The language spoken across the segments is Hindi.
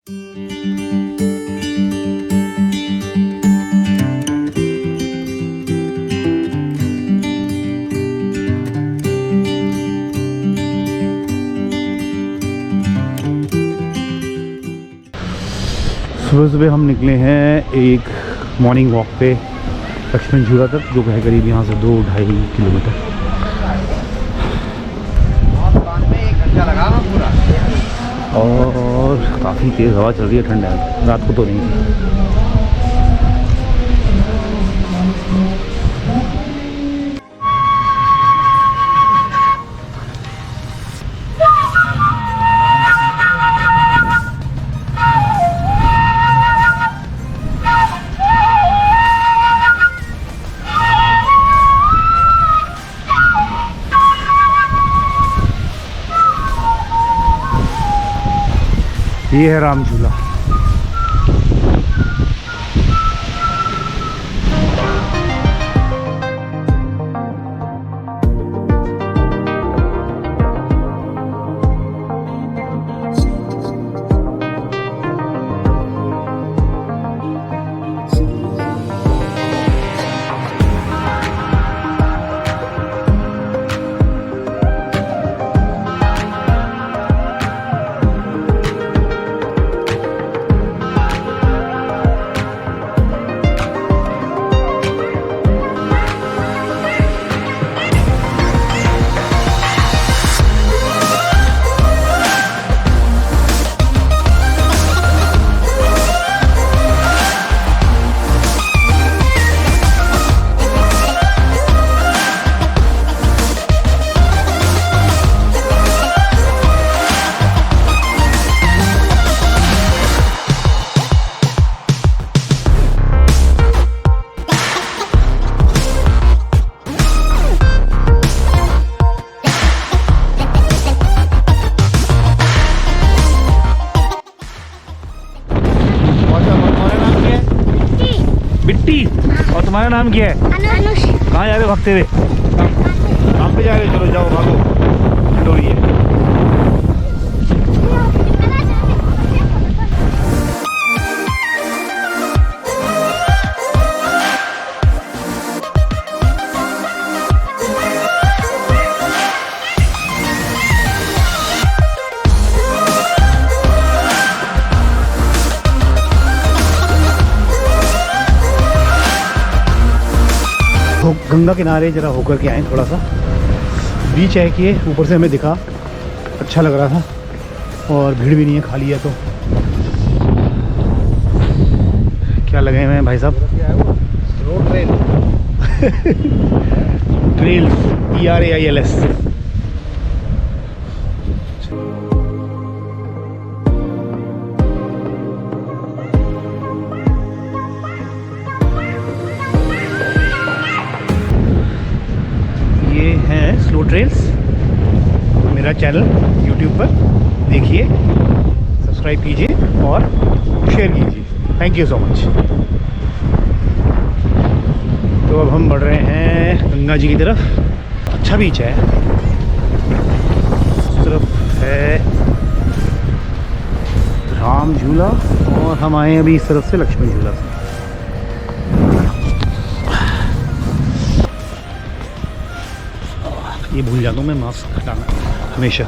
सुबह सुबह हम निकले हैं एक मॉर्निंग वॉक पे लक्ष्मण झूला तक, जो है करीब यहाँ से 2-2.5 किलोमीटर। और काफ़ी तेज़ हवा चल रही है, ठंड है, रात को तो नहीं थी। ये है राम झूला। बिट्टी। और तुम्हारा नाम क्या है? अनुष। कहाँ जा रहे हो भागते हुए? काम पे जा रहे हो? चलो जाओ, भागो, डोरी है। गंगा किनारे जरा होकर के आए, थोड़ा सा बीच है कि ऊपर से हमें दिखा, अच्छा लग रहा था और भीड़ भी नहीं है, खाली है। तो क्या लगे हुए हैं भाई साहब? Road trail trails, TRAILS। Slow trails मेरा चैनल YouTube पर देखिए, सब्सक्राइब कीजिए और शेयर कीजिए। Thank you so much. तो अब हम बढ़ रहे हैं गंगा जी की तरफ। अच्छा बीच है, उस तरफ है राम झूला और हम आए अभी इस तरफ से लक्ष्मण झूला से। ये भूल जाता हूँ मैं मास्क हटाना, हमेशा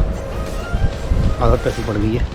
आदत ऐसी पड़ गई है।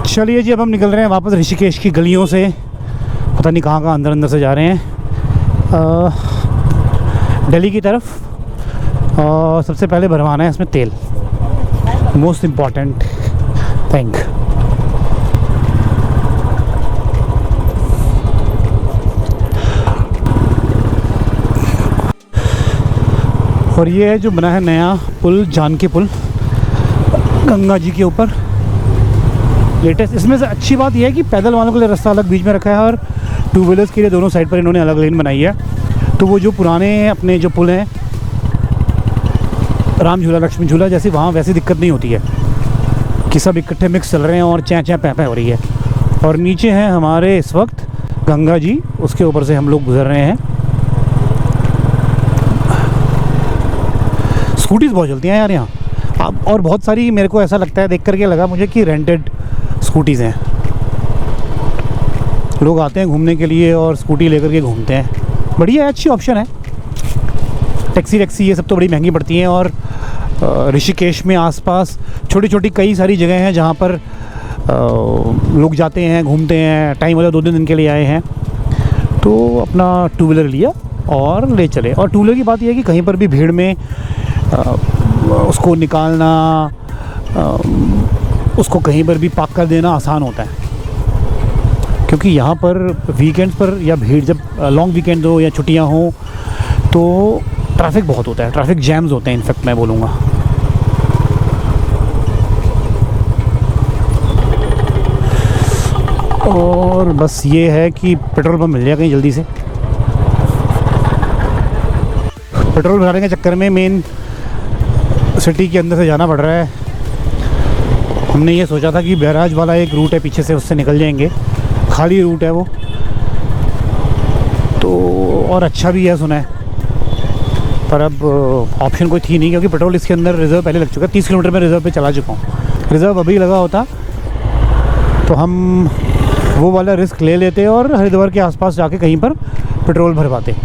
चलिए जी, अब हम निकल रहे हैं वापस ऋषिकेश की गलियों से। पता नहीं कहाँ अंदर अंदर से जा रहे हैं, दिल्ली की तरफ। और सबसे पहले भरवाना है इसमें तेल, मोस्ट इम्पॉर्टेंट थिंग। और ये है जो बना है नया पुल, जानकी पुल, गंगा जी के ऊपर लेटेस्ट। इसमें से अच्छी बात यह है कि पैदल वालों के लिए रास्ता अलग बीच में रखा है और टू व्हीलर्स के लिए दोनों साइड पर इन्होंने अलग लेन बनाई है। तो वो जो पुराने अपने जो पुल हैं, राम झूला, लक्ष्मण झूला जैसी, वहाँ वैसी दिक्कत नहीं होती है कि सब इकट्ठे मिक्स चल रहे हैं और चैं चैं पै पै हो रही है। और नीचे हैं हमारे इस वक्त गंगा जी, उसके ऊपर से हम लोग गुजर रहे हैं। स्कूटीज़ बहुत चलती हैं यार यहाँ, और बहुत सारी, मेरे को ऐसा लगता है देख करके लगा मुझे कि रेंटेड स्कूटीज़ हैं। लोग आते हैं घूमने के लिए और स्कूटी लेकर के घूमते हैं। बढ़िया है, अच्छी ऑप्शन है। टैक्सी ये सब तो बड़ी महंगी पड़ती हैं। और ऋषिकेश में आसपास छोटी छोटी कई सारी जगह हैं जहाँ पर लोग जाते हैं, घूमते हैं। टाइम वाला 2 दिन के लिए आए हैं तो अपना टू व्हीलर लिया और ले चले। और टू व्हीलर की बात यह है कि कहीं पर भी भीड़ में उसको निकालना, उसको कहीं पर भी पार्क कर देना आसान होता है, क्योंकि यहाँ पर वीकेंड्स पर या भीड़, जब लॉन्ग वीकेंड हो या छुट्टियाँ हो तो ट्रैफिक बहुत होता है, ट्रैफिक जैम्स होते हैं इनफैक्ट मैं बोलूँगा। और बस ये है कि पेट्रोल पंप मिल जाए कहीं जल्दी से। पेट्रोल भराने के चक्कर में मेन सिटी के अंदर से जाना पड़ रहा है। हमने ये सोचा था कि बैराज वाला एक रूट है पीछे से, उससे निकल जाएंगे, खाली रूट है वो तो, और अच्छा भी है सुना है। पर अब ऑप्शन कोई थी नहीं, क्योंकि पेट्रोल इसके अंदर रिज़र्व पहले लग चुका है। 30 किलोमीटर में रिज़र्व पे चला चुका हूँ। रिज़र्व अभी लगा होता तो हम वो वाला रिस्क ले लेते और हरिद्वार के आसपास जाके कहीं पर पेट्रोल भरवाते।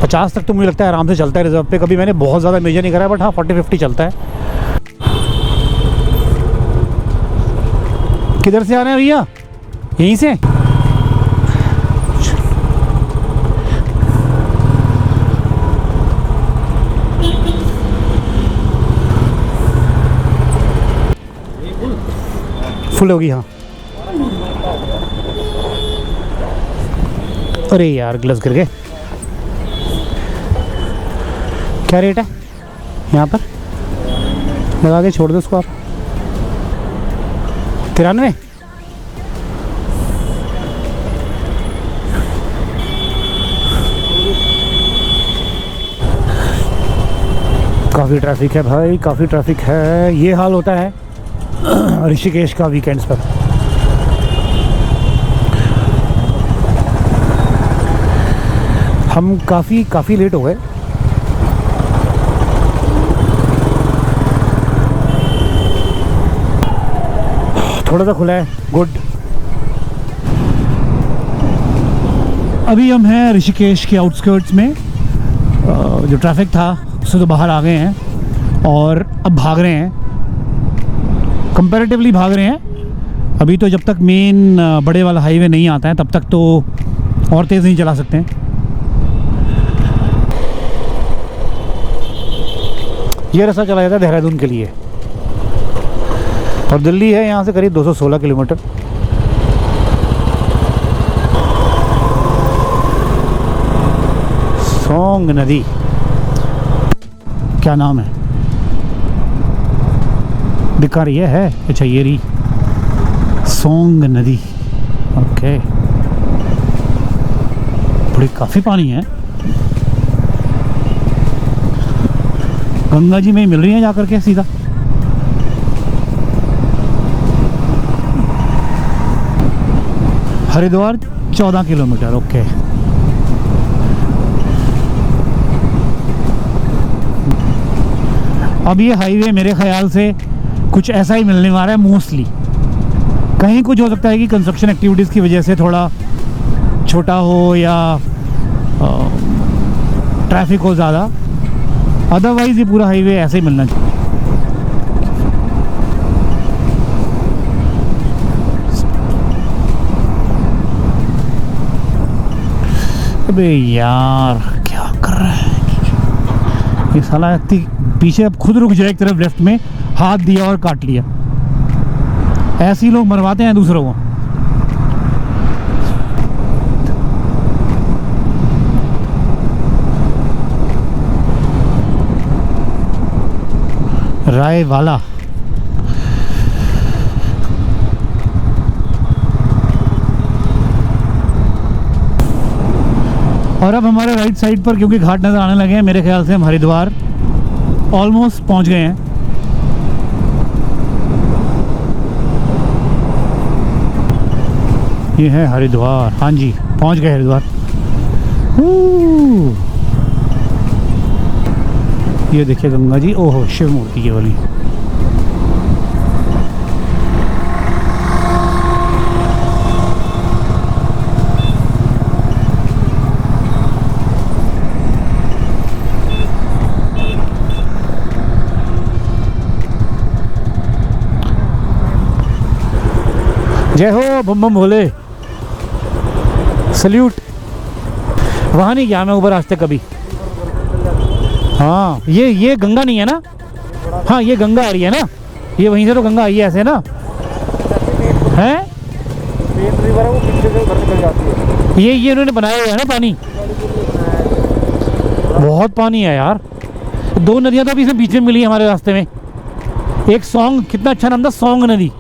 50 तक तो मुझे लगता है आराम से चलता है रिज़र्व पे। कभी मैंने बहुत ज़्यादा मेजर नहीं करा है, बट हाँ 40-50 चलता है। किधर से आ रहे हैं भैया? यहीं से? फुल होगी हाँ। अरे यार ग्लव्स गिर गए। क्या रेट है यहाँ पर? लगा के छोड़ दो उसको आप। 93। काफ़ी ट्रैफिक है भाई, काफ़ी ट्रैफिक है। ये हाल होता है ऋषिकेश का वीकेंड्स पर। हम काफ़ी लेट हो गए। थोड़ा सा खुला है, गुड। अभी हम हैं ऋषिकेश के आउटस्कर्ट्स में। जो ट्रैफिक था उससे तो बाहर आ गए हैं और अब भाग रहे हैं, कंपैरेटिवली भाग रहे हैं। अभी तो जब तक मेन बड़े वाला हाईवे नहीं आता है तब तक तो और तेज़ नहीं चला सकते हैं। ये रास्ता चला जाता है देहरादून के लिए और दिल्ली है यहाँ से करीब 216 किलोमीटर। सोंग नदी, क्या नाम है? दिखा रही है अच्छा ये रही सोंग नदी। ओके, बड़ी काफ़ी पानी है। गंगा जी में ही मिल रही है जाकर के सीधा। हरिद्वार 14 किलोमीटर। ओके, अब ये हाईवे मेरे ख्याल से कुछ ऐसा ही मिलने वाला है मोस्टली। कहीं कुछ हो सकता है कि कंस्ट्रक्शन एक्टिविटीज़ की वजह से थोड़ा छोटा हो या ट्रैफिक हो ज़्यादा, अदरवाइज़ ये पूरा हाईवे ऐसे ही मिलना चाहिए। अबे यार क्या कर रहा है ये साला? पीछे अब खुद रुक जाए एक तरफ लेफ्ट में, हाथ दिया और काट लिया। ऐसे ही लोग मरवाते हैं दूसरों को। राय वाला। और अब हमारे राइट साइड पर क्योंकि घाट नज़र आने लगे हैं, मेरे ख्याल से हम हरिद्वार ऑलमोस्ट पहुंच गए हैं। ये है हरिद्वार। हाँ जी, पहुंच गए हरिद्वार। ये देखिए गंगा जी। ओहो, शिव मूर्ति ये वाली। जय हो बम बम भोले। सल्यूट। वहाँ नहीं गया मैं ऊपर आज तक कभी। हाँ, ये गंगा नहीं है ना? हाँ, ये गंगा आ रही है ना? ये वहीं से तो गंगा आई है ऐसे ना? हैं? ये उन्होंने बनाया हुआ है ना पानी। बहुत पानी है यार। 2 नदियाँ तो अभी इसमें बीच में मिली हमारे रास्ते में। एक सॉन्ग, कितना अच्छा नाम था, सॉन्ग नदी।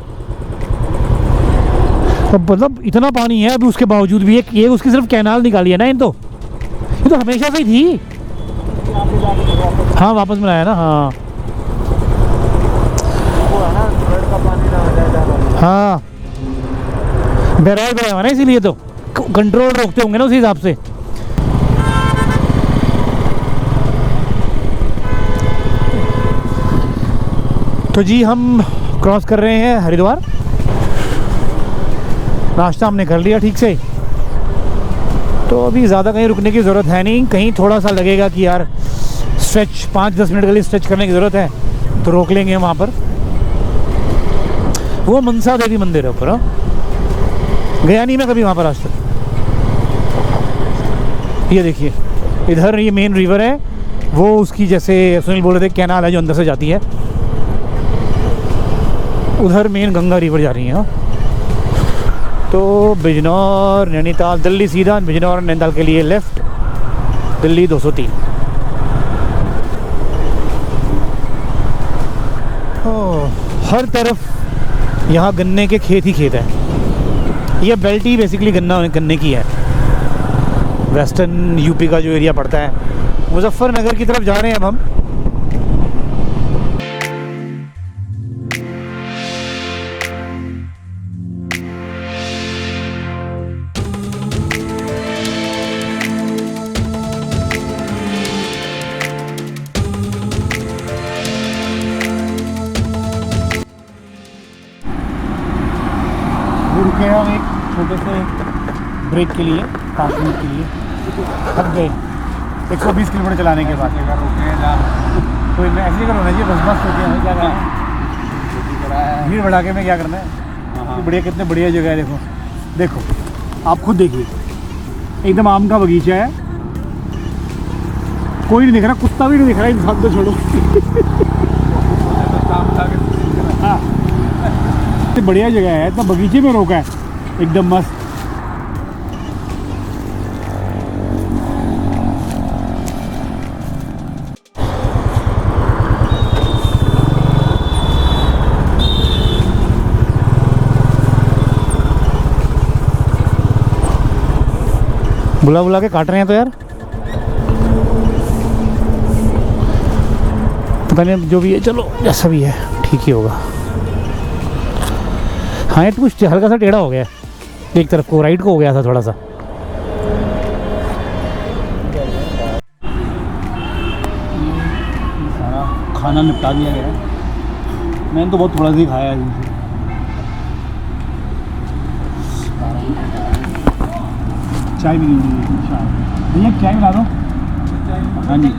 तो मतलब इतना पानी है अभी, उसके बावजूद भी ये उसकी सिर्फ कैनाल निकाली है ना। ये तो हमेशा से ही थी। हाँ, वापस में आया ना। हाँ हाँ, बैराज बनाया हुआ ना, इसीलिए तो कंट्रोल रोकते होंगे ना उसी हिसाब से। तो जी हम क्रॉस कर रहे हैं हरिद्वार। नाश्ता हमने कर लिया ठीक से, तो अभी ज़्यादा कहीं रुकने की ज़रूरत है नहीं। कहीं थोड़ा सा लगेगा कि यार स्ट्रेच 5-10 मिनट के लिए स्ट्रेच करने की ज़रूरत है, तो रोक लेंगे वहाँ पर। वो मनसा देवी मंदिर है ऊपर। गया नहीं मैं कभी वहाँ पर आज तक। ये देखिए, इधर ये मेन रिवर है, वो उसकी जैसे सुनील बोल रहे थे कैनाल है जो अंदर से जाती है। उधर मेन गंगा रिवर जा रही है। तो बिजनौर, नैनीताल, दिल्ली सीधा, बिजनौर और नैनीताल के लिए लेफ़्ट, दिल्ली 203। हर तरफ यहाँ गन्ने के खेत ही खेत है। ये बेल्ट ही बेसिकली गन्ने की है। वेस्टर्न यूपी का जो एरिया पड़ता है, मुजफ्फरनगर की तरफ जा रहे हैं अब हम। रुके हम एक छोटे से ब्रेक के लिए, 5 मिनट के लिए। थक गए 120 किलोमीटर चलाने के बाद। कोई ऐसी जगह होना चाहिए, बस होती है। क्या करना है, भीड़ भड़ाके में क्या करना है। बढ़िया, कितने बढ़िया जगह है। देखो देखो, आप खुद देखिए, एकदम आम का बगीचा है। कोई नहीं दिख रहा, कुत्ता भी नहीं दिख रहा, इंसान तो छोड़ो। हाँ, बढ़िया जगह है, इतना बगीचे में रोका है, एकदम मस्त। बुला बुला के काट रहे हैं तो यार, पता नहीं जो भी है, चलो जैसा भी है ठीक ही होगा। हाँ, ये कुछ हल्का सा टेढ़ा हो गया एक तरफ को, राइट को हो गया था थोड़ा सा। सारा खाना निपटा दिया गया। मैंने तो बहुत थोड़ा सा ही खाया है। चाय भी नहीं मिली। भैया चाय मिला दो। हाँ जी,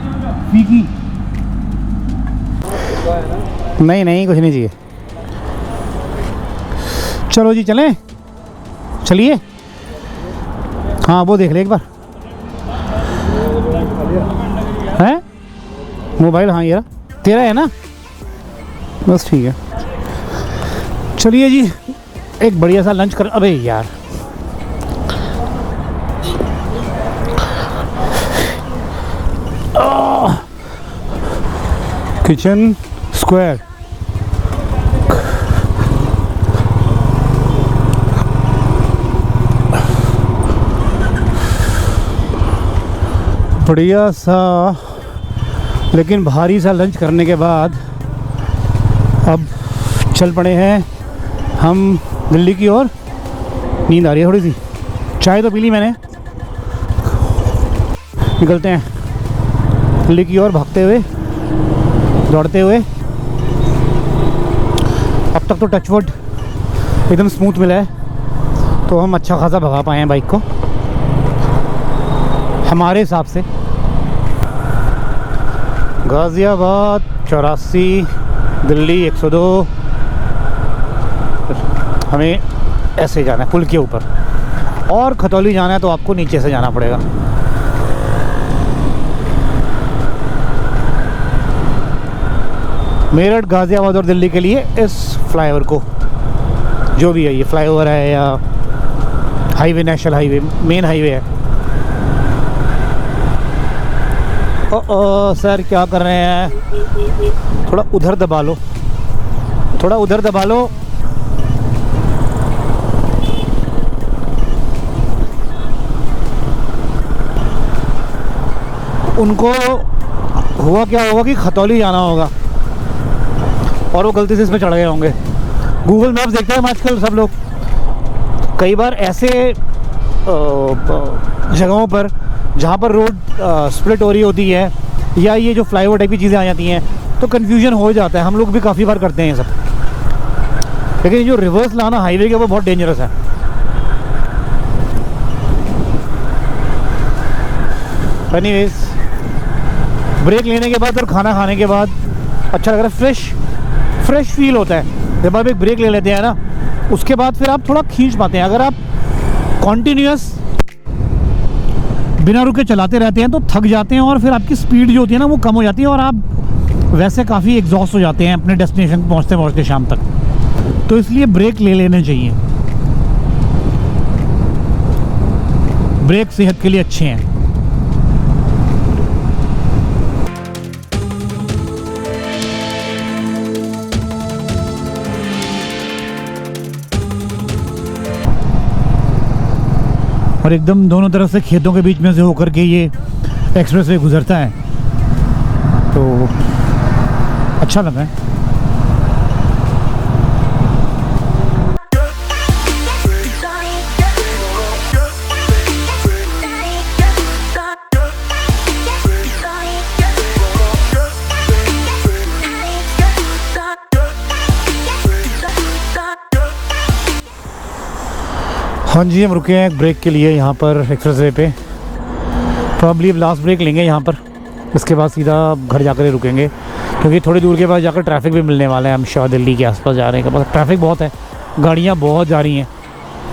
फीकी। नहीं नहीं, कुछ नहीं चाहिए। चलो जी, चलें, चलिए। हाँ, वो देख ले एक बार। है मोबाइल? हाँ, ये तेरा है ना, बस ठीक है। चलिए जी, एक बढ़िया सा लंच कर। अबे यार, किचन स्क्वायर। बढ़िया सा लेकिन भारी सा लंच करने के बाद अब चल पड़े हैं हम दिल्ली की ओर। नींद आ रही है थोड़ी सी, चाय तो पी ली मैंने। निकलते हैं दिल्ली की ओर भागते हुए, दौड़ते हुए। अब तक तो टचवुड एकदम स्मूथ मिला है, तो हम अच्छा खासा भगा पाए हैं बाइक को हमारे हिसाब से। गाज़ियाबाद 84, दिल्ली 102। हमें ऐसे जाना है पुल के ऊपर, और खतौली जाना है तो आपको नीचे से जाना पड़ेगा। मेरठ, गाज़ियाबाद और दिल्ली के लिए इस फ्लाईओवर को, जो भी है ये फ्लाईओवर है या highway, national highway, main highway है। ओ सर क्या कर रहे हैं? थोड़ा उधर दबा लो, थोड़ा उधर दबा लो। उनको हुआ क्या होगा कि खतौली जाना होगा और वो गलती से इस पर चढ़ गए होंगे। गूगल मैप्स देखते हैं आजकल सब लोग। कई बार ऐसे जगहों पर जहाँ पर रोड स्प्लिट हो रही होती है या ये जो फ्लाईओवर टाइप की चीज़ें आ जाती हैं तो कन्फ्यूजन हो जाता है। हम लोग भी काफ़ी बार करते हैं ये सब, लेकिन जो रिवर्स लाना हाईवे के वो बहुत डेंजरस है। एनीवेज, ब्रेक लेने के बाद और खाना खाने के बाद अच्छा लग रहा है, फ्रेश फील होता है। जब आप एक ब्रेक ले लेते हैं ना, उसके बाद फिर आप थोड़ा खींच पाते हैं। अगर आप कॉन्टीन्यूस बिना रुके चलाते रहते हैं तो थक जाते हैं और फिर आपकी स्पीड जो होती है ना वो कम हो जाती है और आप वैसे काफ़ी एग्जॉस्ट हो जाते हैं अपने डेस्टिनेशन पहुंचते पहुंचते शाम तक। तो इसलिए ब्रेक ले लेने चाहिए। ब्रेक सेहत के लिए अच्छे हैं। और एकदम दोनों तरफ से खेतों के बीच में से होकर के ये एक्सप्रेसवे गुजरता है, तो अच्छा लगा है। हाँ जी, हम रुके हैं एक ब्रेक के लिए यहाँ पर एक्सप्रेसवे पे। प्रॉब्ली अब लास्ट ब्रेक लेंगे यहाँ पर, इसके बाद सीधा घर जाकर ही रुकेंगे क्योंकि थोड़ी दूर के बाद जाकर ट्रैफिक भी मिलने वाला है। हम शाह दिल्ली के आसपास जा रहे हैं, बस ट्रैफिक बहुत है, गाड़ियाँ बहुत जा रही हैं,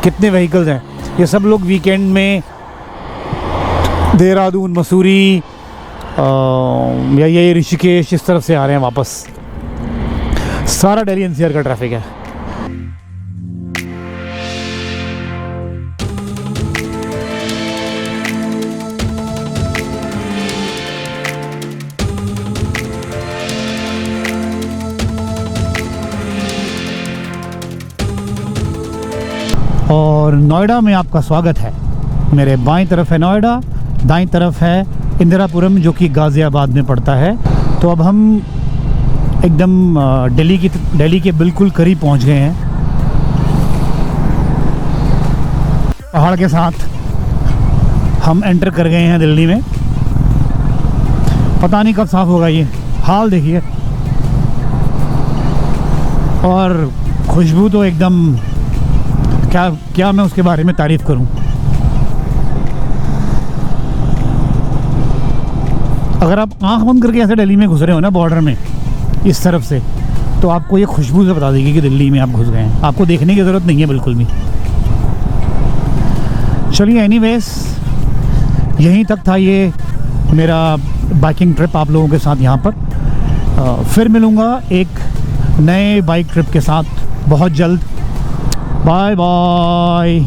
कितने व्हीकल्स हैं। ये सब लोग वीकेंड में देहरादून, मसूरी या ये ऋषिकेश इस तरफ से आ रहे हैं वापस। सारा दिल्ली एनसीआर का ट्रैफिक है। और नोएडा में आपका स्वागत है। मेरे बाईं तरफ है नोएडा, दाईं तरफ है इंदिरापुरम जो कि गाज़ियाबाद में पड़ता है। तो अब हम एकदम दिल्ली के बिल्कुल करीब पहुंच गए हैं। पहाड़ के साथ हम एंटर कर गए हैं दिल्ली में। पता नहीं कब साफ़ होगा ये, हाल देखिए। और खुशबू तो एकदम क्या मैं उसके बारे में तारीफ़ करूं। अगर आप आंख बंद करके ऐसे दिल्ली में घुस रहे हो ना बॉर्डर में इस तरफ से, तो आपको ये खुशबू से बता देगी कि दिल्ली में आप घुस गए हैं। आपको देखने की ज़रूरत नहीं है बिल्कुल भी। चलिए एनीवेज, यहीं तक था ये मेरा बाइकिंग ट्रिप आप लोगों के साथ यहाँ पर। फिर मिलूँगा एक नए बाइक ट्रिप के साथ बहुत जल्द। Bye bye.